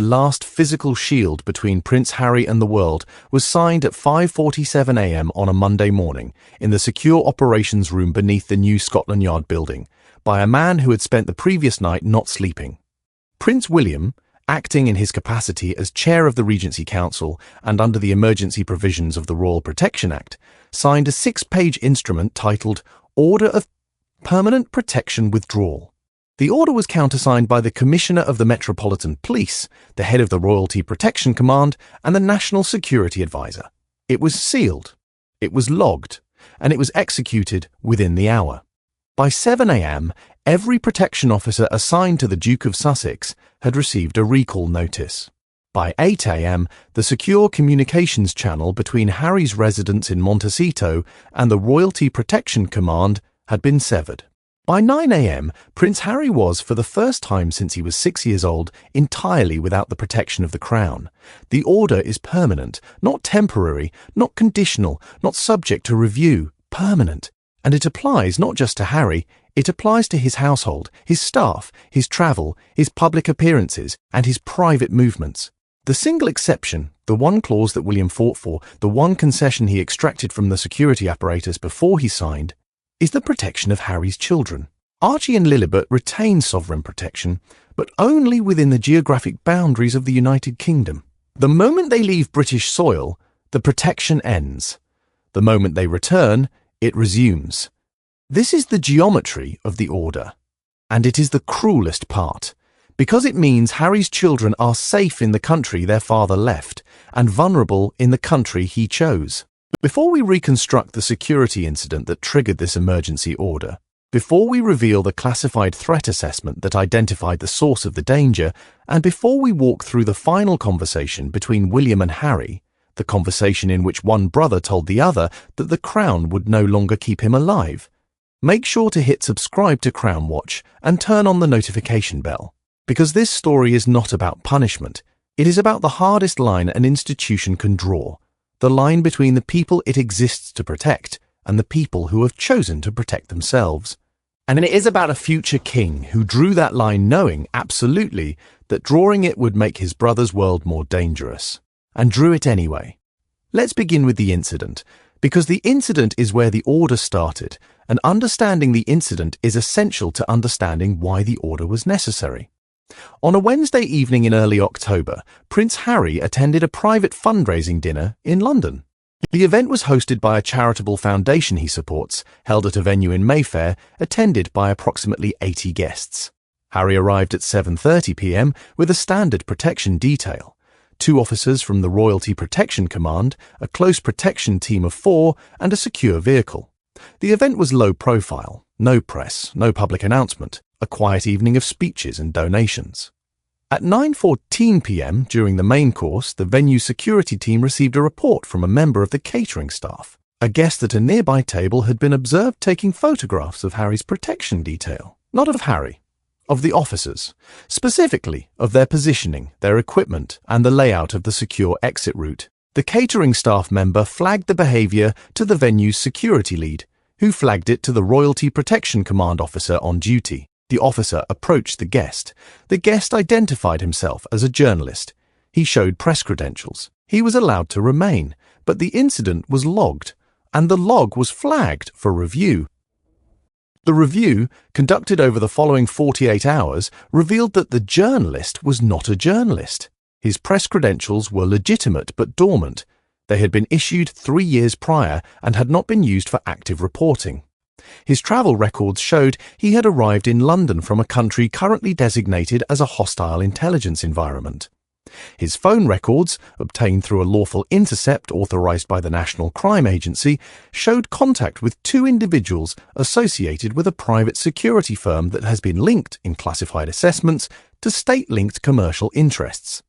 The last physical shield between Prince Harry and the world was signed at 5:47 a.m. on a Monday morning in the secure operations room beneath the new Scotland Yard building by a man who had spent the previous night not sleeping. Prince William, acting in his capacity as chair of the Regency Council and under the emergency provisions of the Royal Protection Act, signed a 6-page instrument titled Order of Permanent Protection Withdrawal. The order was countersigned by the Commissioner of the Metropolitan Police, the head of the Royalty Protection Command, and the National Security Advisor. It was sealed, it was logged, and it was executed within the hour. By 7 a.m., every protection officer assigned to the Duke of Sussex had received a recall notice. By 8 a.m., the secure communications channel between Harry's residence in Montecito and the Royalty Protection Command had been severed. By 9 a.m., Prince Harry was, for the first time since he was 6 years old, entirely without the protection of the Crown. The order is permanent, not temporary, not conditional, not subject to review, permanent. And it applies not just to Harry, it applies to his household, his staff, his travel, his public appearances, and his private movements. The single exception, the one clause that William fought for, the one concession he extracted from the security apparatus before he signed, is the protection of Harry's children. Archie and Lilibet retain sovereign protection, but only within the geographic boundaries of the United Kingdom. The moment they leave British soil, the protection ends. The moment they return, it resumes. This is the geometry of the order, and it is the cruelest part, because it means Harry's children are safe in the country their father left, and vulnerable in the country he chose. Before we reconstruct the security incident that triggered this emergency order, before we reveal the classified threat assessment that identified the source of the danger, and before we walk through the final conversation between William and Harry, the conversation in which one brother told the other that the Crown would no longer keep him alive, make sure to hit subscribe to Crown Watch and turn on the notification bell, because this story is not about punishment. It is about the hardest line an institution can draw, the line between the people it exists to protect and the people who have chosen to protect themselves. And it is about a future king who drew that line knowing, absolutely, that drawing it would make his brother's world more dangerous, and drew it anyway. Let's begin with the incident, because the incident is where the order started, and understanding the incident is essential to understanding why the order was necessary. On a Wednesday evening in early October, Prince Harry attended a private fundraising dinner in London. The event was hosted by a charitable foundation he supports, held at a venue in Mayfair, attended by approximately 80 guests. Harry arrived at 7:30 p.m. with a standard protection detail. 2 officers from the Royalty Protection Command, a close protection team of 4, and a secure vehicle. The event was low profile, no press, no public announcement, a quiet evening of speeches and donations. At 9:14 p.m. during the main course, the venue security team received a report from a member of the catering staff. A guest at a nearby table had been observed taking photographs of Harry's protection detail. Not of Harry, of the officers, specifically of their positioning, their equipment, and the layout of the secure exit route. The catering staff member flagged the behaviour to the venue's security lead, who flagged it to the Royalty Protection Command officer on duty. The officer approached the guest. The guest identified himself as a journalist. He showed press credentials. He was allowed to remain, but the incident was logged, and the log was flagged for review. The review, conducted over the following 48 hours, revealed that the journalist was not a journalist. His press credentials were legitimate but dormant. They had been issued 3 years prior and had not been used for active reporting. His travel records showed he had arrived in London from a country currently designated as a hostile intelligence environment. His phone records, obtained through a lawful intercept authorised by the National Crime Agency, showed contact with 2 individuals associated with a private security firm that has been linked, in classified assessments, to state-linked commercial interests.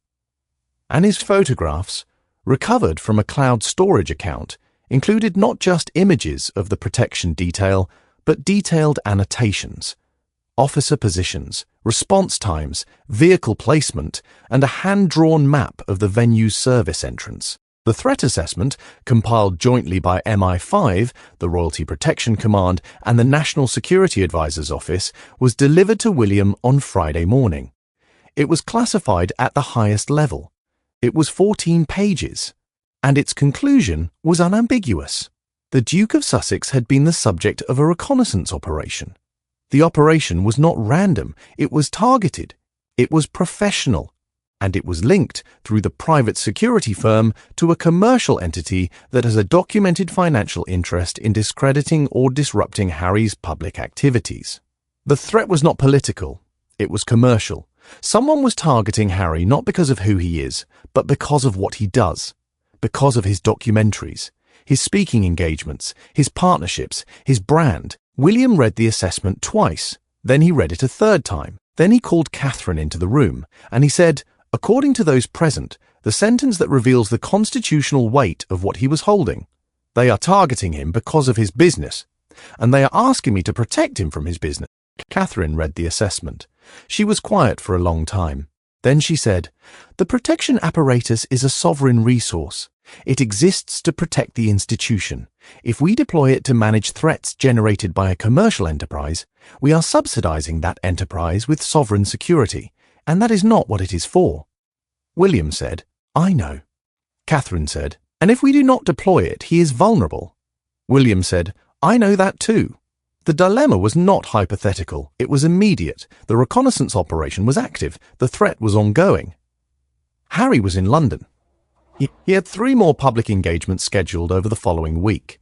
And his photographs, recovered from a cloud storage account, included not just images of the protection detail, but detailed annotations, officer positions, response times, vehicle placement, and a hand-drawn map of the venue's service entrance. The threat assessment, compiled jointly by MI5, the Royalty Protection Command, and the National Security Advisor's Office, was delivered to William on Friday morning. It was classified at the highest level. It was 14 pages, and its conclusion was unambiguous. The Duke of Sussex had been the subject of a reconnaissance operation. The operation was not random, it was targeted, it was professional, and it was linked through the private security firm to a commercial entity that has a documented financial interest in discrediting or disrupting Harry's public activities. The threat was not political, it was commercial. Someone was targeting Harry not because of who he is, but because of what he does, because of his documentaries, his speaking engagements, his partnerships, his brand. William read the assessment twice, then he read it a third time. Then he called Catherine into the room, and he said, according to those present, the sentence that reveals the constitutional weight of what he was holding. They are targeting him because of his business, and they are asking me to protect him from his business. Catherine read the assessment. She was quiet for a long time. Then she said, the protection apparatus is a sovereign resource. It exists to protect the institution. If we deploy it to manage threats generated by a commercial enterprise, we are subsidizing that enterprise with sovereign security, and that is not what it is for. William said, I know. Catherine said, and if we do not deploy it, he is vulnerable. William said, I know that too. The dilemma was not hypothetical, it was immediate. The reconnaissance operation was active, the threat was ongoing. Harry was in London. He had 3 more public engagements scheduled over the following week.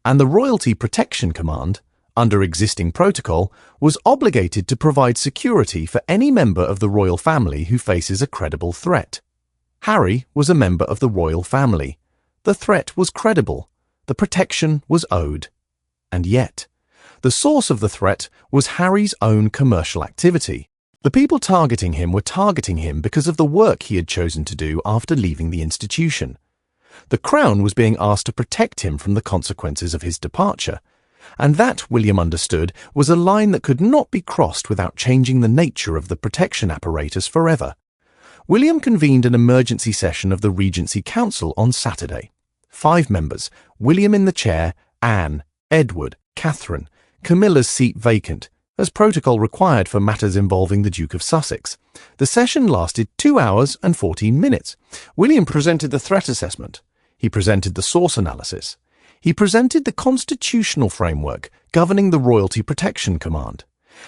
And the Royalty Protection Command, under existing protocol, was obligated to provide security for any member of the royal family who faces a credible threat. Harry was a member of the royal family. The threat was credible. The protection was owed. And yet, the source of the threat was Harry's own commercial activity. The people targeting him were targeting him because of the work he had chosen to do after leaving the institution. The Crown was being asked to protect him from the consequences of his departure, and that, William understood, was a line that could not be crossed without changing the nature of the protection apparatus forever. William convened an emergency session of the Regency Council on Saturday. 5 members, William in the chair, Anne, Edward, Catherine, Camilla's seat vacant, as protocol required for matters involving the Duke of Sussex. The session lasted 2 hours and 14 minutes. William presented the threat assessment. He presented the source analysis. He presented the constitutional framework governing the Royalty Protection Command.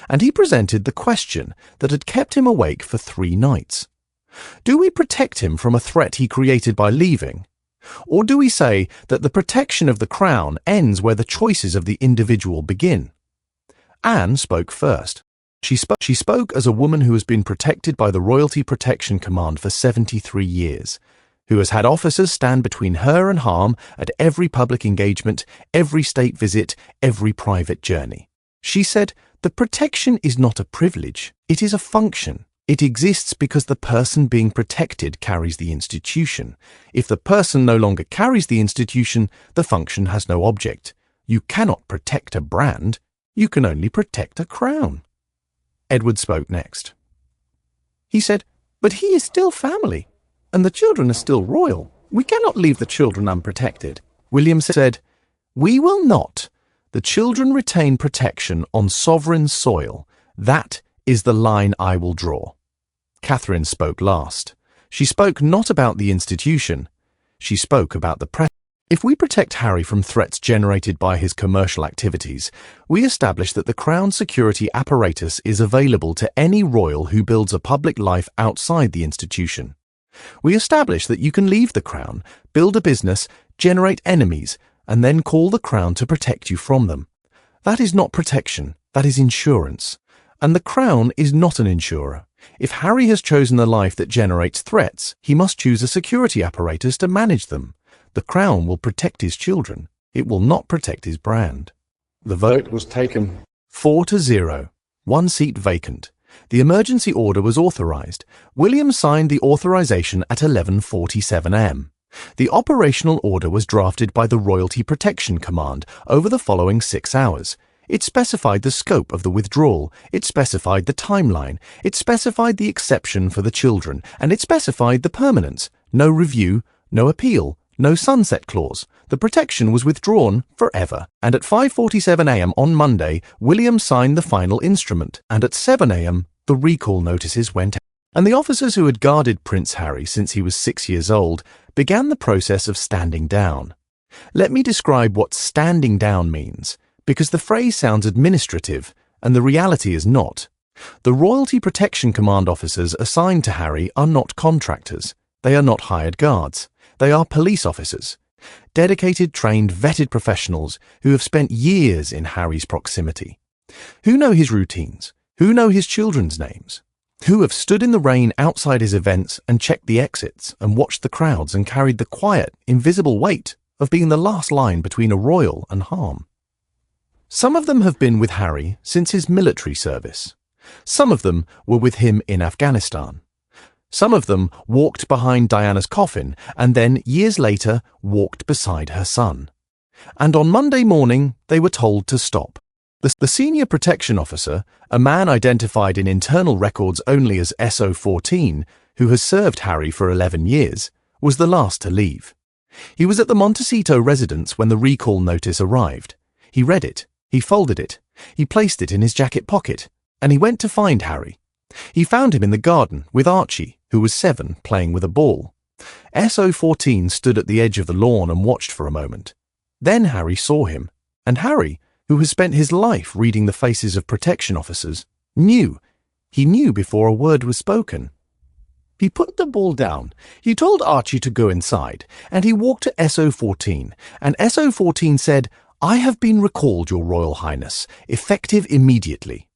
And he presented the question that had kept him awake for 3 nights. Do we protect him from a threat he created by leaving? Or do we say that the protection of the Crown ends where the choices of the individual begin? Anne spoke first. She spoke as a woman who has been protected by the Royalty Protection Command for 73 years, who has had officers stand between her and harm at every public engagement, every state visit, every private journey. She said, the protection is not a privilege, it is a function. It exists because the person being protected carries the institution. If the person no longer carries the institution, the function has no object. You cannot protect a brand. You can only protect a crown. Edward spoke next. He said, but he is still family, and the children are still royal. We cannot leave the children unprotected. William said, we will not. The children retain protection on sovereign soil. That is the line I will draw. Catherine spoke last. She spoke not about the institution. She spoke about the press. If we protect Harry from threats generated by his commercial activities, we establish that the Crown security apparatus is available to any royal who builds a public life outside the institution. We establish that you can leave the Crown, build a business, generate enemies, and then call the Crown to protect you from them. That is not protection, that is insurance. And the Crown is not an insurer. If Harry has chosen a life that generates threats, he must choose a security apparatus to manage them. The Crown will protect his children. It will not protect his brand. The vote was taken 4-0. 1 seat vacant. The emergency order was authorised. William signed the authorisation at 11:47 am. The operational order was drafted by the Royalty Protection Command over the following 6 hours. It specified the scope of the withdrawal, it specified the timeline, it specified the exception for the children, and it specified the permanence. No review, no appeal, no sunset clause. The protection was withdrawn forever. And at 5:47 am on Monday, William signed the final instrument, and at 7 am, the recall notices went out. And the officers who had guarded Prince Harry since he was 6 years old began the process of standing down. Let me describe what standing down means, because the phrase sounds administrative, and the reality is not. The Royalty Protection Command officers assigned to Harry are not contractors. They are not hired guards. They are police officers. Dedicated, trained, vetted professionals who have spent years in Harry's proximity. Who know his routines? Who know his children's names? Who have stood in the rain outside his events and checked the exits and watched the crowds and carried the quiet, invisible weight of being the last line between a royal and harm. Some of them have been with Harry since his military service. Some of them were with him in Afghanistan. Some of them walked behind Diana's coffin and then, years later, walked beside her son. And on Monday morning, they were told to stop. The senior protection officer, a man identified in internal records only as SO14, who has served Harry for 11 years, was the last to leave. He was at the Montecito residence when the recall notice arrived. He read it, he folded it, he placed it in his jacket pocket, and he went to find Harry. He found him in the garden with Archie, who was 7, playing with a ball. SO14 stood at the edge of the lawn and watched for a moment. Then Harry saw him, and Harry, who has spent his life reading the faces of protection officers, knew. He knew before a word was spoken. He put the ball down, he told Archie to go inside, and he walked to SO14, and SO14 said, "I have been recalled, Your Royal Highness, effective immediately."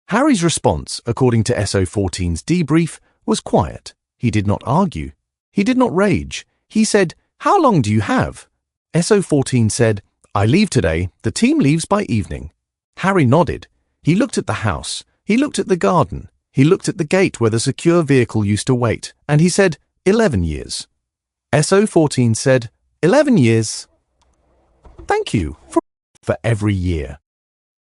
Harry's response, according to SO14's debrief, was quiet. He did not argue. He did not rage. He said, "How long do you have?" SO14 said, "I leave today. The team leaves by evening." Harry nodded. He looked at the house. He looked at the garden. He looked at the gate where the secure vehicle used to wait, and he said, 11 years. SO14 said, 11 years. Thank you for every year.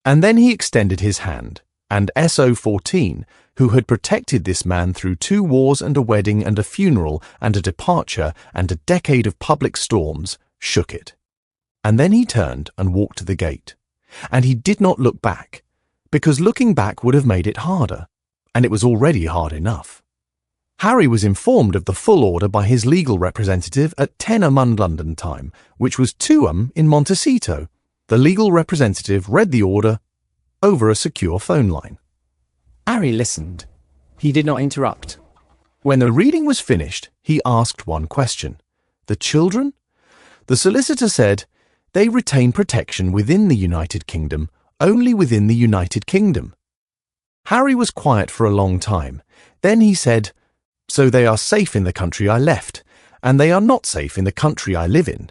And then he extended his hand, and SO14, who had protected this man through 2 wars and a wedding and a funeral and a departure and a decade of public storms, shook it. And then he turned and walked to the gate. And he did not look back, because looking back would have made it harder, and it was already hard enough. Harry was informed of the full order by his legal representative at 10 a.m. London time, which was 2 a.m. in Montecito. The legal representative read the order over a secure phone line. Harry listened. He did not interrupt. When the reading was finished, he asked one question. The children? The solicitor said, they retain protection within the United Kingdom, only within the United Kingdom. Harry was quiet for a long time. Then he said, "So they are safe in the country I left, and they are not safe in the country I live in."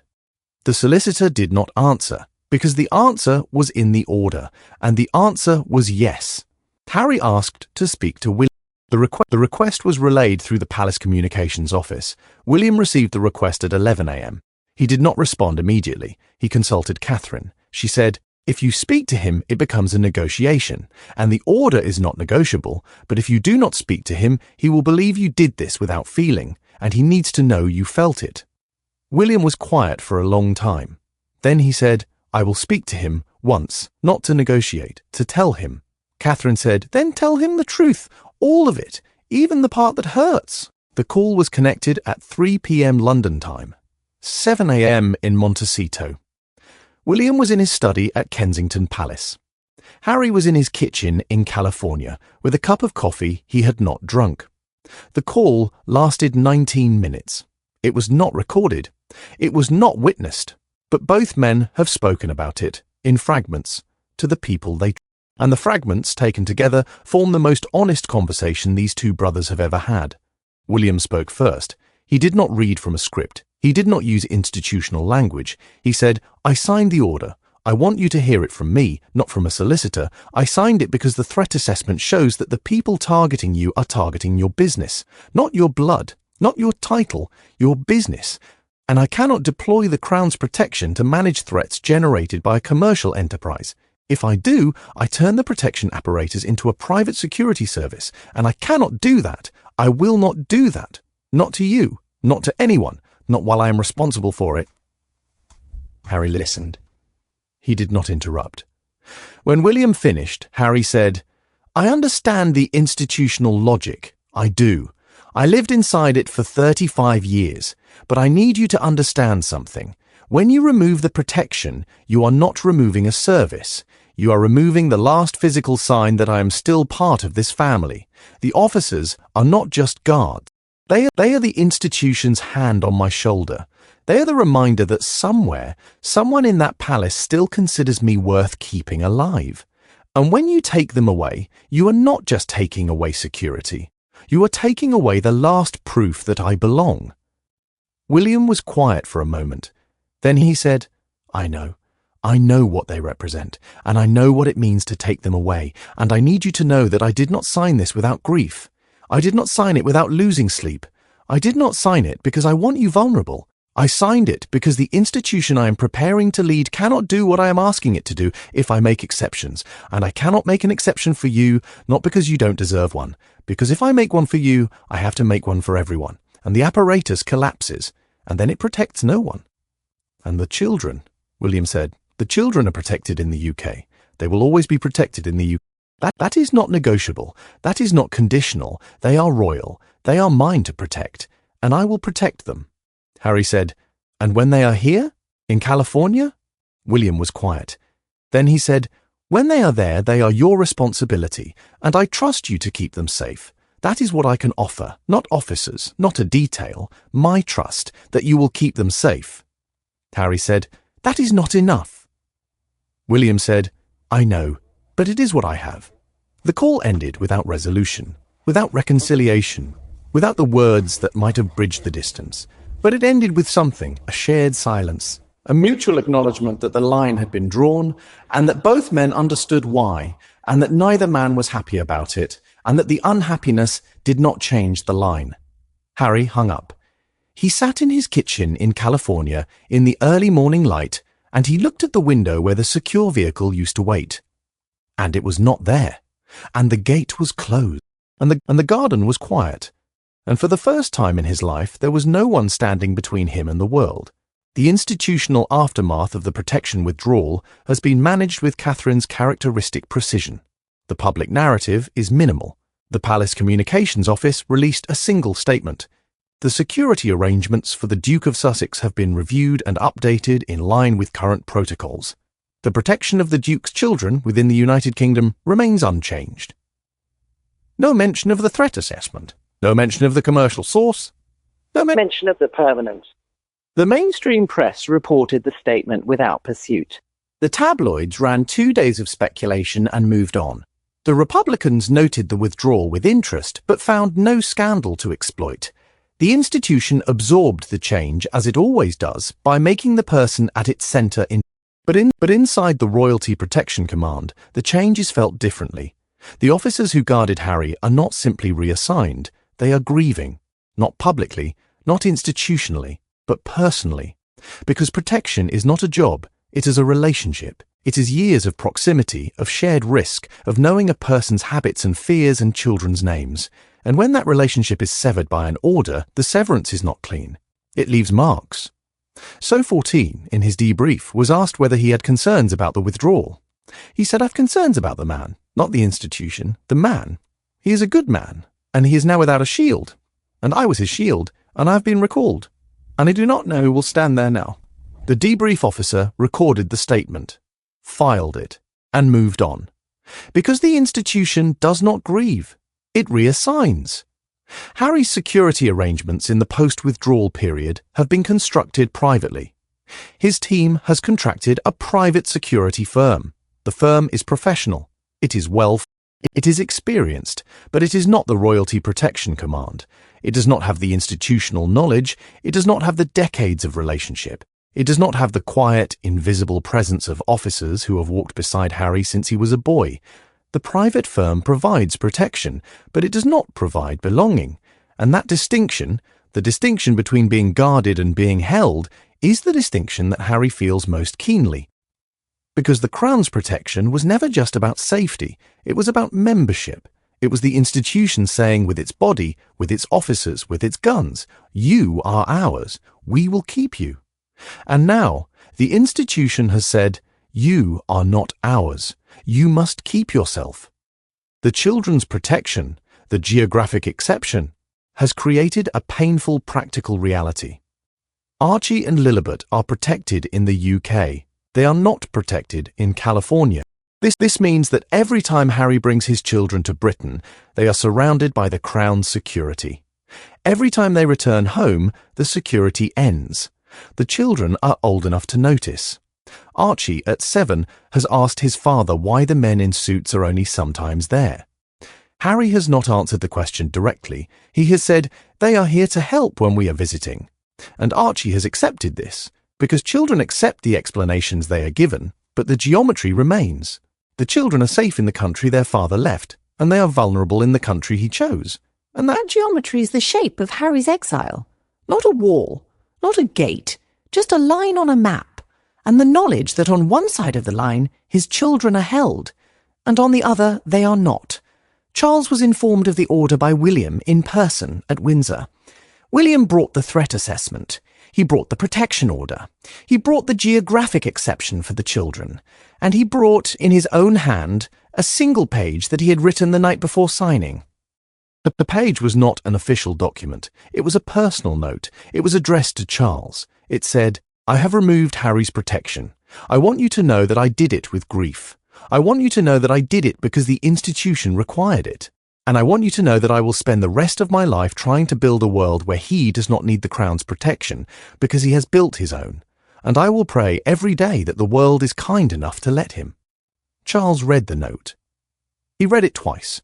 The solicitor did not answer, because the answer was in the order, and the answer was yes. Harry asked to speak to William. The request was relayed through the Palace Communications office. William received the request at 11 a.m. He did not respond immediately. He consulted Catherine. She said, "If you speak to him, it becomes a negotiation, and the order is not negotiable, but if you do not speak to him, he will believe you did this without feeling, and he needs to know you felt it." William was quiet for a long time. Then he said, "I will speak to him once, not to negotiate, to tell him." Catherine said, "Then tell him the truth, all of it, even the part that hurts." The call was connected at 3 p.m. London time, 7 a.m. in Montecito. William was in his study at Kensington Palace. Harry was in his kitchen in California with a cup of coffee he had not drunk. The call lasted 19 minutes. It was not recorded. It was not witnessed. But both men have spoken about it, in fragments, to the people they trust. And the fragments, taken together, form the most honest conversation these 2 brothers have ever had. William spoke first. He did not read from a script. He did not use institutional language. He said, "I signed the order. I want you to hear it from me, not from a solicitor. I signed it because the threat assessment shows that the people targeting you are targeting your business, not your blood, not your title, your business. And I cannot deploy the Crown's protection to manage threats generated by a commercial enterprise. If I do, I turn the protection apparatus into a private security service, and I cannot do that. I will not do that. Not to you, not to anyone, not while I am responsible for it." Harry listened. He did not interrupt. When William finished, Harry said, "I understand the institutional logic I do. I lived inside it for 35 years, but I need you to understand something. When you remove the protection, you are not removing a service. You are removing the last physical sign that I am still part of this family. The officers are not just guards. They are the institution's hand on my shoulder. They are the reminder that somewhere, someone in that palace still considers me worth keeping alive. And when you take them away, you are not just taking away security. You are taking away the last proof that I belong. William was quiet for a moment. Then he said, I know what they represent, and I know what it means to take them away, and I need you to know that I did not sign this without grief. I did not sign it without losing sleep. I did not sign it because I want you vulnerable. I signed it because the institution I am preparing to lead cannot do what I am asking it to do if I make exceptions, and I cannot make an exception for you, not because you don't deserve one, because if I make one for you, I have to make one for everyone, and the apparatus collapses, and then it protects no one. And the children, William said, the children are protected in the UK. They will always be protected in the UK. That is not negotiable. That is not conditional. They are royal. They are mine to protect, and I will protect them. Harry said, and when they are here? In California? William was quiet. Then he said, when they are there, they are your responsibility, and I trust you to keep them safe. That is what I can offer, not officers, not a detail, my trust that you will keep them safe. Harry said, that is not enough. William said, I know, but it is what I have. The call ended without resolution, without reconciliation, without the words that might have bridged the distance. But it ended with something, a shared silence, a mutual acknowledgement that the line had been drawn, and that both men understood why, and that neither man was happy about it, and that the unhappiness did not change the line. Harry hung up. He sat in his kitchen in California in the early morning light, and he looked at the window where the secure vehicle used to wait. And it was not there, and the gate was closed, and the garden was quiet. And for the first time in his life, there was no one standing between him and the world. The institutional aftermath of the protection withdrawal has been managed with Catherine's characteristic precision. The public narrative is minimal. The Palace Communications Office released a single statement. The security arrangements for the Duke of Sussex have been reviewed and updated in line with current protocols. The protection of the Duke's children within the United Kingdom remains unchanged. No mention of the threat assessment. No mention of the commercial source. No mention of the permanence. The mainstream press reported the statement without pursuit. The tabloids ran 2 days of speculation and moved on. The Republicans noted the withdrawal with interest, but found no scandal to exploit. The institution absorbed the change, as it always does, by making the person at its centre But inside the Royalty Protection Command, the change is felt differently. The officers who guarded Harry are not simply reassigned. They are grieving, not publicly, not institutionally, but personally. Because protection is not a job, it is a relationship. It is years of proximity, of shared risk, of knowing a person's habits and fears and children's names. And when that relationship is severed by an order, the severance is not clean. It leaves marks. So 14, in his debrief, was asked whether he had concerns about the withdrawal. He said, I've concerns about the man, not the institution, the man. He is a good man, and he is now without a shield. And I was his shield, and I have been recalled. And I do not know who will stand there now. The debrief officer recorded the statement, filed it, and moved on. Because the institution does not grieve, it reassigns. Harry's security arrangements in the post-withdrawal period have been constructed privately. His team has contracted a private security firm. The firm is professional. It is it is experienced, but it is not the Royalty Protection Command. It does not have the institutional knowledge. It does not have the decades of relationship. It does not have the quiet, invisible presence of officers who have walked beside Harry since he was a boy. The private firm provides protection, but it does not provide belonging. And that distinction, the distinction between being guarded and being held, is the distinction that Harry feels most keenly. Because the Crown's protection was never just about safety, it was about membership. It was the institution saying with its body, with its officers, with its guns, you are ours, we will keep you. And now, the institution has said, you are not ours. You must keep yourself. The children's protection, the geographic exception, has created a painful practical reality. Archie and Lilibet are protected in the UK. They are not protected in California. This means that every time Harry brings his children to Britain, they are surrounded by the Crown's security. Every time they return home, the security ends. The children are old enough to notice. Archie, at 7, has asked his father why the men in suits are only sometimes there. Harry has not answered the question directly. He has said, "They are here to help when we are visiting." And Archie has accepted this, because children accept the explanations they are given, but the geometry remains. The children are safe in the country their father left, and they are vulnerable in the country he chose. And that geometry is the shape of Harry's exile. Not a wall, not a gate, just a line on a map, and the knowledge that on one side of the line his children are held, and on the other they are not. Charles was informed of the order by William in person at Windsor. William brought the threat assessment. He brought the protection order. He brought the geographic exception for the children. And he brought, in his own hand, a single page that he had written the night before signing. The page was not an official document. It was a personal note. It was addressed to Charles. It said, "I have removed Harry's protection. I want you to know that I did it with grief. I want you to know that I did it because the institution required it. And I want you to know that I will spend the rest of my life trying to build a world where he does not need the Crown's protection because he has built his own. And I will pray every day that the world is kind enough to let him." Charles read the note. He read it twice.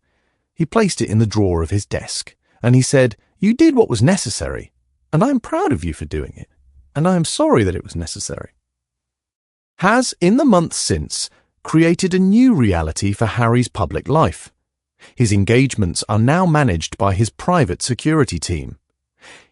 He placed it in the drawer of his desk, and he said, "You did what was necessary, and I am proud of you for doing it, and I am sorry that it was necessary." Has, in the months since, created a new reality for Harry's public life. His engagements are now managed by his private security team.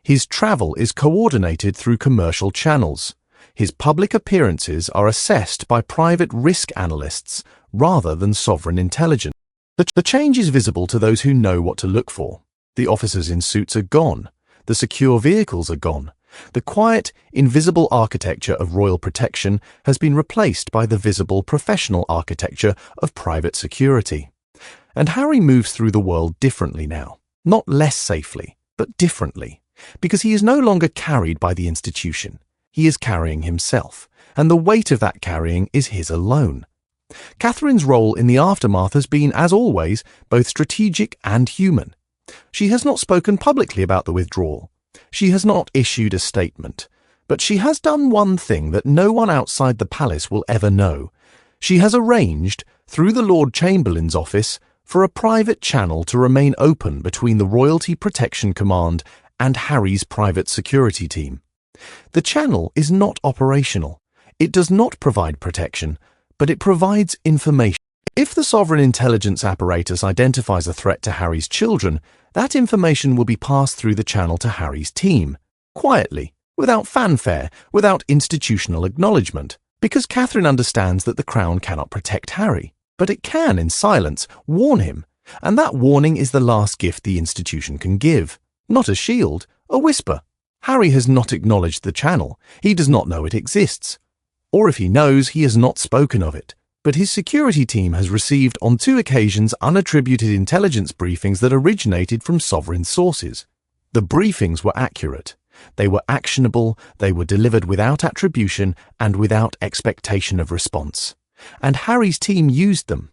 His travel is coordinated through commercial channels. His public appearances are assessed by private risk analysts rather than sovereign intelligence. The change is visible to those who know what to look for. The officers in suits are gone. The secure vehicles are gone. The quiet, invisible architecture of royal protection has been replaced by the visible, professional architecture of private security. And Harry moves through the world differently now. Not less safely, but differently. Because he is no longer carried by the institution. He is carrying himself. And the weight of that carrying is his alone. Catherine's role in the aftermath has been, as always, both strategic and human. She has not spoken publicly about the withdrawal. She has not issued a statement. But she has done one thing that no one outside the palace will ever know. She has arranged, through the Lord Chamberlain's office, for a private channel to remain open between the Royalty Protection Command and Harry's private security team. The channel is not operational. It does not provide protection, but it provides information. If the sovereign intelligence apparatus identifies a threat to Harry's children, that information will be passed through the channel to Harry's team, quietly, without fanfare, without institutional acknowledgement, because Catherine understands that the Crown cannot protect Harry, but it can, in silence, warn him, and that warning is the last gift the institution can give. Not a shield, a whisper. Harry has not acknowledged the channel. He does not know it exists. Or if he knows, he has not spoken of it. But his security team has received on 2 occasions unattributed intelligence briefings that originated from sovereign sources. The briefings were accurate. They were actionable, they were delivered without attribution and without expectation of response. And Harry's team used them.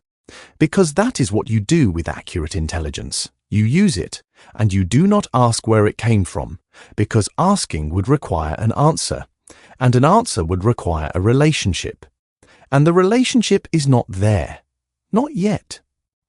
Because that is what you do with accurate intelligence. You use it, and you do not ask where it came from, because asking would require an answer, and an answer would require a relationship. And the relationship is not there. Not yet.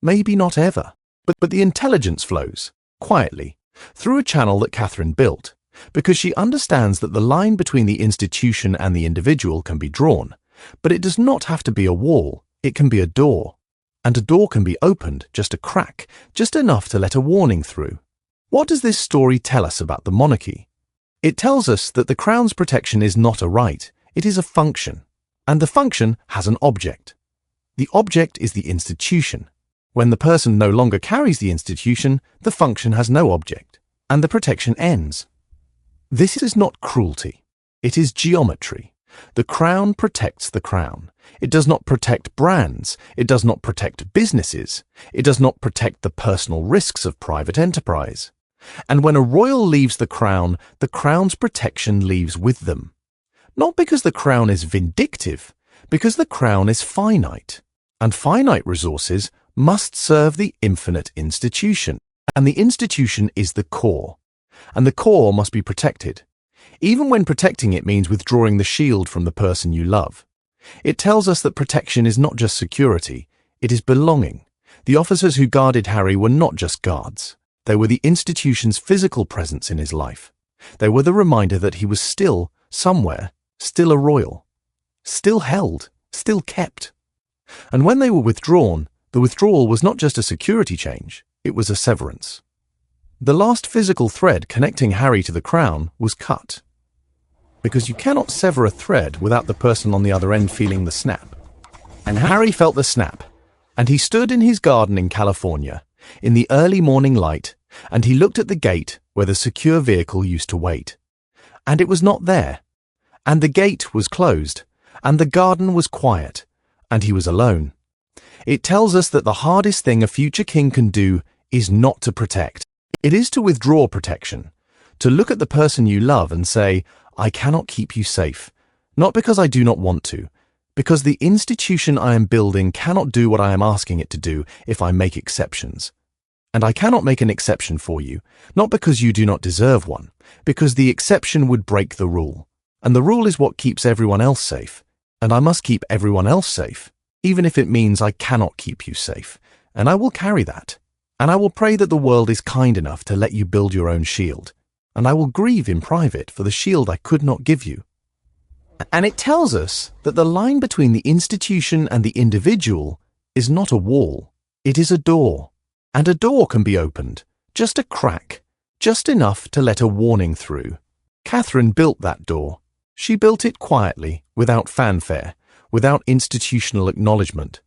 Maybe not ever. But the intelligence flows, quietly, through a channel that Catherine built, because she understands that the line between the institution and the individual can be drawn, but it does not have to be a wall, it can be a door. And a door can be opened, just a crack, just enough to let a warning through. What does this story tell us about the monarchy? It tells us that the Crown's protection is not a right, it is a function. And the function has an object. The object is the institution. When the person no longer carries the institution, the function has no object, and the protection ends. This is not cruelty. It is geometry. The crown protects the crown. It does not protect brands. It does not protect businesses. It does not protect the personal risks of private enterprise. And when a royal leaves the crown's protection leaves with them. Not because the crown is vindictive, because the crown is finite. And finite resources must serve the infinite institution. And the institution is the core. And the core must be protected. Even when protecting it means withdrawing the shield from the person you love. It tells us that protection is not just security, it is belonging. The officers who guarded Harry were not just guards. They were the institution's physical presence in his life. They were the reminder that he was still, somewhere, still a royal. Still held, still kept. And when they were withdrawn, the withdrawal was not just a security change, it was a severance. The last physical thread connecting Harry to the crown was cut. Because you cannot sever a thread without the person on the other end feeling the snap. And Harry felt the snap, and he stood in his garden in California, in the early morning light, and he looked at the gate where the secure vehicle used to wait. And it was not there, and the gate was closed, and the garden was quiet, and he was alone. It tells us that the hardest thing a future king can do is not to protect. It is to withdraw protection, to look at the person you love and say, I cannot keep you safe, not because I do not want to, because the institution I am building cannot do what I am asking it to do if I make exceptions. And I cannot make an exception for you, not because you do not deserve one, because the exception would break the rule. And the rule is what keeps everyone else safe. And I must keep everyone else safe, even if it means I cannot keep you safe. And I will carry that. And I will pray that the world is kind enough to let you build your own shield. And I will grieve in private for the shield I could not give you. And it tells us that the line between the institution and the individual is not a wall, it is a door. And a door can be opened, just a crack, just enough to let a warning through. Catherine built that door. She built it quietly, without fanfare, without institutional acknowledgement.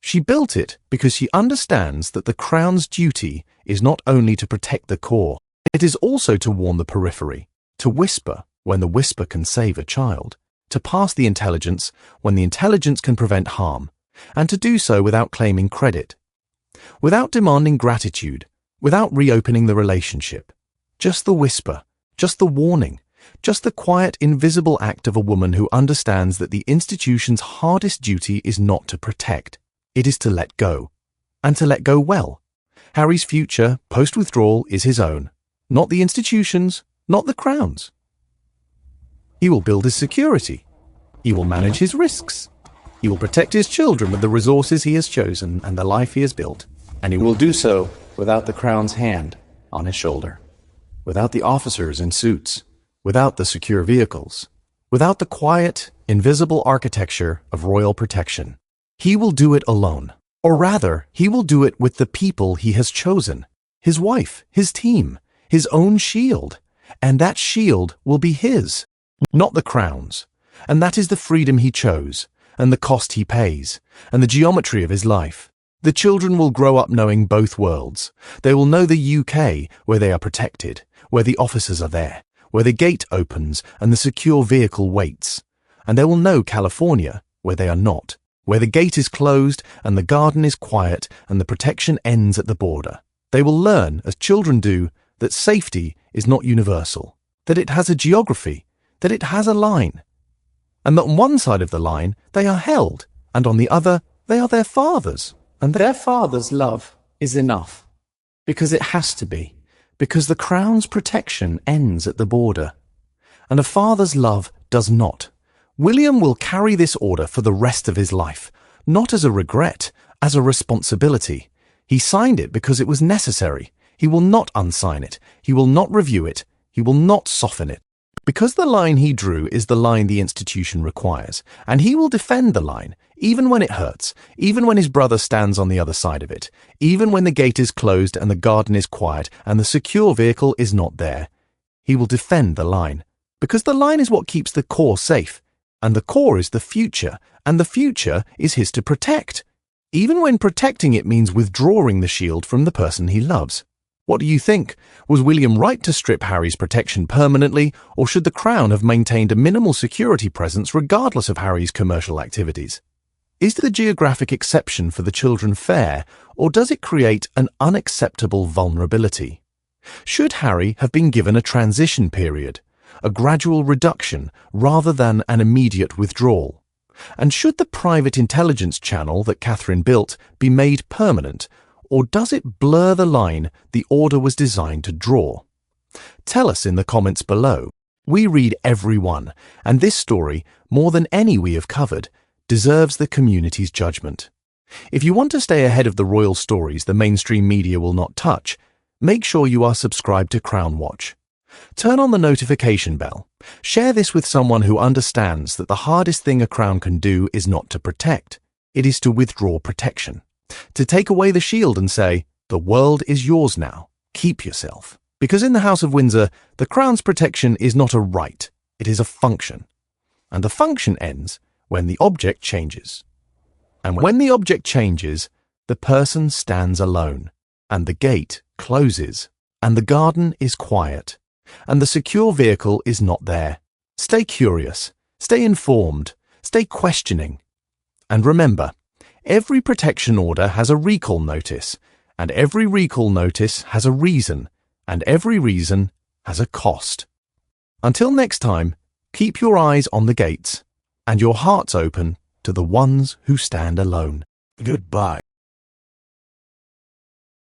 She built it because she understands that the crown's duty is not only to protect the core, it is also to warn the periphery, to whisper when the whisper can save a child, to pass the intelligence when the intelligence can prevent harm, and to do so without claiming credit, without demanding gratitude, without reopening the relationship. Just the whisper, just the warning, just the quiet, invisible act of a woman who understands that the institution's hardest duty is not to protect, it is to let go, and to let go well. Harry's future, post-withdrawal, is his own. Not the institution's, not the crown's. He will build his security. He will manage his risks. He will protect his children with the resources he has chosen and the life he has built. And he will do so without the crown's hand on his shoulder, without the officers in suits, without the secure vehicles, without the quiet, invisible architecture of royal protection. He will do it alone. Or rather, he will do it with the people he has chosen, his wife, his team, his own shield, and that shield will be his, not the crown's. And that is the freedom he chose, and the cost he pays, and the geometry of his life. The children will grow up knowing both worlds. They will know the UK, where they are protected, where the officers are there, where the gate opens and the secure vehicle waits. And they will know California, where they are not, where the gate is closed and the garden is quiet and the protection ends at the border. They will learn, as children do, that safety is not universal, that it has a geography, that it has a line, and that on one side of the line they are held, and on the other they are their fathers, and their father's love is enough, because it has to be, because the crown's protection ends at the border, and a father's love does not. William will carry this order for the rest of his life, not as a regret, as a responsibility. He signed it because it was necessary. He will not unsign it. He will not review it. He will not soften it. Because the line he drew is the line the institution requires, and he will defend the line, even when it hurts, even when his brother stands on the other side of it, even when the gate is closed and the garden is quiet and the secure vehicle is not there. He will defend the line, because the line is what keeps the core safe, and the core is the future, and the future is his to protect, even when protecting it means withdrawing the shield from the person he loves. What do you think? Was William right to strip Harry's protection permanently, or should the Crown have maintained a minimal security presence regardless of Harry's commercial activities? Is the geographic exception for the children fair, or does it create an unacceptable vulnerability? Should Harry have been given a transition period, a gradual reduction rather than an immediate withdrawal? And should the private intelligence channel that Catherine built be made permanent, or does it blur the line the order was designed to draw? Tell us in the comments below. We read every one, and this story, more than any we have covered, deserves the community's judgment. If you want to stay ahead of the royal stories the mainstream media will not touch, make sure you are subscribed to Crown Watch. Turn on the notification bell. Share this with someone who understands that the hardest thing a crown can do is not to protect. It is to withdraw protection. To take away the shield and say, the world is yours now. Keep yourself. Because in the House of Windsor, the Crown's protection is not a right, it is a function. And the function ends when the object changes. And when the object changes, the person stands alone, and the gate closes, and the garden is quiet, and the secure vehicle is not there. Stay curious, stay informed, stay questioning. And remember, every protection order has a recall notice, and every recall notice has a reason, and every reason has a cost. Until next time, keep your eyes on the gates, and your hearts open to the ones who stand alone. Goodbye.